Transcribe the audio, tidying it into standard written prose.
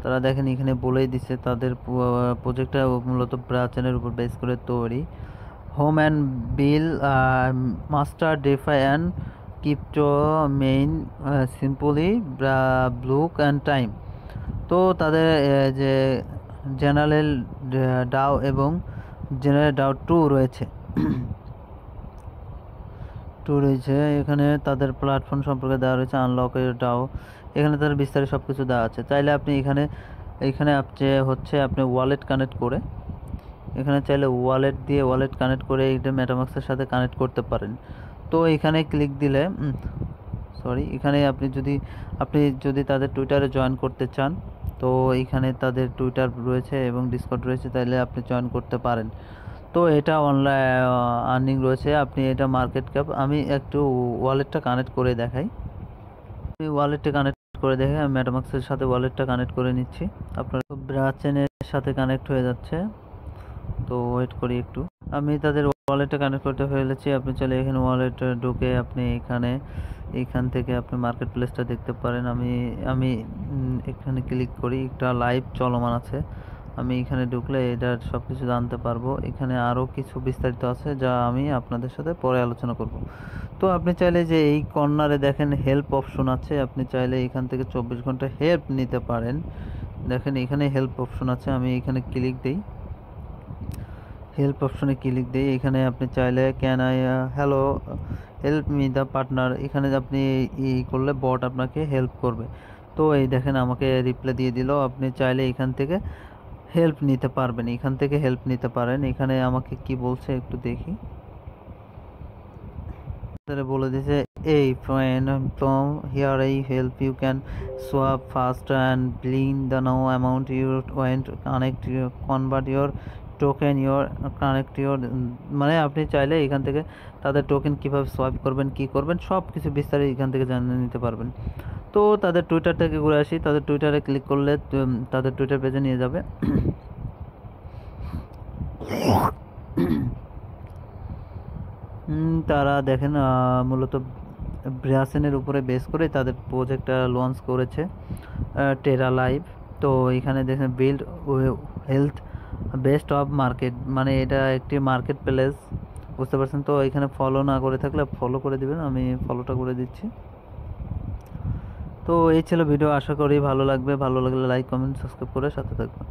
তারা দেখেন এখানে বলেই দিছে তাদের প্রজেক্টটা মূলত ব্রাচেনের উপর বেস করে তৈরি। Home and bill master DeFi and crypto main simply block and time. তো তাদের যে জেনারেল ডাও এবং জেনারেল ডাও 2 রয়েছে এখানে তাদের প্ল্যাটফর্ম সম্পর্কে দেওয়া রয়েছে, আনলক ডাও, এখানে তাদের বিস্তারিত সব কিছু দেওয়া আছে। চাইলে আপনি এখানে আপনি ওয়ালেট কানেক্ট করে চাইলে ওয়ালেট কানেক্ট করে এটা মেটামাক্সের সাথে কানেক্ট করতে পারেন। তো এখানে ক্লিক দিলে এখানে আপনি যদি তাদের টুইটারে জয়েন করতে চান, তো এখানে তাদের টুইটার রয়েছে এবং ডিসকর্ড রয়েছে, তাইলে আপনি জয়েন করতে পারেন। তো এটা অনলাইন আর্নিং রয়েছে, আপনি এটা মার্কেট ক্যাপ। আমি একটু ওয়ালেটটা কানেক্ট করে দেখাই। আমি মেটামাক্সের সাথে ওয়ালেটটা কানেক্ট করে নিচ্ছি। আপনার ব্রাচেনের সাথে কানেক্ট হয়ে যাচ্ছে, তো ওয়েট করি একটু। আমি তাদের ওয়ালেটটা কানেক্ট করতে ফেলেছি। আপনি চলে এখানে ওয়ালেট ঢুকে আপনি এখান থেকে আপনি মার্কেট প্লেসটা দেখতে পারেন। আমি এখানে ক্লিক করি, একটা লাইভ চলমান আছে। আমি এখানে ঢুকলে এটার সব কিছু জানতে পারবো। এখানে আরও কিছু বিস্তারিত আছে যা আমি আপনাদের সাথে পরে আলোচনা করব। তো আপনি চাইলে যে এই কর্নারে দেখেন হেল্প অপশন আছে, আপনি চাইলে এখান থেকে 24 ঘন্টা হেল্প নিতে পারেন। দেখেন এখানে হেল্প অপশন আছে, আমি এখানে ক্লিক দিই। হেল্প অপশনে ক্লিক দিই, এখানে আপনি চাইলে can I hello help me the partner, এখানে আপনি করলে বট আপনাকে হেল্প করবে। তো এই দেখেন আমাকে রিপ্লাই দিয়ে দিল। আপনি চাইলে এখান থেকে হেল্প নিতে পারেন। এখানে আমাকে কি বলছে একটু দেখি। বলে দিয়েছে এই friend from here I help you can swap fast and ব্লিন the no amount you want convert your token মানে আপনি চাইলে এখান থেকে তাদের টোকেন কীভাবে সোয়াইপ করবেন, কি করবেন, সব কিছু বিস্তারিত এখান থেকে জানিয়ে নিতে পারবেন। তো তাদের টুইটার থেকে ঘুরে আসি। তাদের টুইটারে ক্লিক করলে তাদের টুইটার পেজে নিয়ে যাবে। তারা দেখেন মূলত ব্রাসেনের উপরে বেস করে তাদের প্রজেক্টটা লঞ্চ করেছে, টেরা লাইভ। তো এখানে দেখেন build health best of market, মানে এটা একটি মার্কেট প্লেস, বুঝতে পারছেন। তো এখানে ফলো না করে থাকলে ফলো করে দিবেন, আমি ফলোটা করে দিচ্ছি। তো এই ছিল ভিডিও, আশা করি ভালো লাগবে। ভালো লাগলে লাইক কমেন্ট সাবস্ক্রাইব করে সাথে থাকবেন।